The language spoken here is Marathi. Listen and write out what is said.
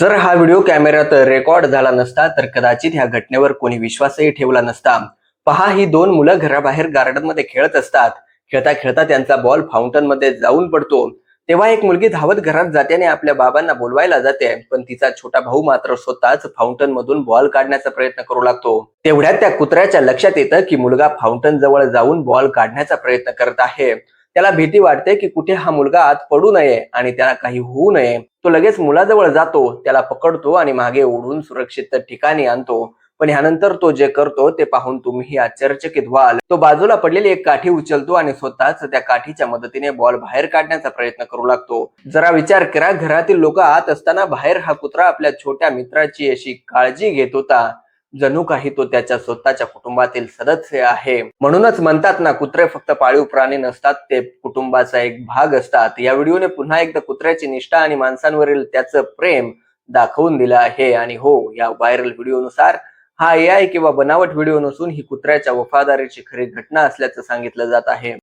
जर हा व्हिडिओ कॅमेऱ्यात रेकॉर्ड झाला नसता तर कदाचित ह्या घटनेवर कोणी विश्वासही ठेवला नसता. पहा, ही दोन मुलं घराबाहेर गार्डन मध्ये खेळत असतात. खेळता खेळता त्यांचा बॉल फाउंटन मध्ये जाऊन पडतो. तेव्हा एक मुलगी धावत घरात जाते आणि आपल्या बाबांना बोलवायला जाते, पण तिचा छोटा भाऊ मात्र स्वतःच फाउंटन मधून बॉल काढण्याचा प्रयत्न करू लागतो. तेवढ्यात त्या कुत्र्याच्या लक्षात येतं की मुलगा फाउंटन जवळ जाऊन बॉल काढण्याचा प्रयत्न करत आहे. त्याला भीती वाटते की कुठे हा मुलगा आत पडू नये आणि त्याला काही होऊ नये. तो लगेच मुलाजवळ जातो, त्याला पकडतो आणि मागे ओढून सुरक्षित ठिकाणी आणतो. पण ह्यानंतर तो जे करतो ते पाहून तुम्ही आश्चर्यचकित व्हाल. तो बाजूला पडलेली एक काठी उचलतो आणि स्वतःच त्या काठीच्या मदतीने बॉल बाहेर काढण्याचा प्रयत्न करू लागतो. जरा विचार करा, घरातील लोक आत असताना बाहेर हा कुत्रा आपल्या छोट्या मित्राची अशी काळजी घेत होता, जणू काही तो त्याच्या स्वतःच्या कुटुंबातील सदस्य आहे. म्हणूनच म्हणतात ना, कुत्रे फक्त पाळीव प्राणी नसतात, ते कुटुंबाचा एक भाग असतात. या व्हिडिओने पुन्हा एकदा कुत्र्याची निष्ठा आणि माणसांवरील त्याचं प्रेम दाखवून दिलं आहे. आणि हो, या व्हायरल व्हिडिओनुसार हा AI किंवा बनावट व्हिडिओ नसून ही कुत्र्याच्या वफादारीची खरी घटना असल्याचं सांगितलं जात आहे.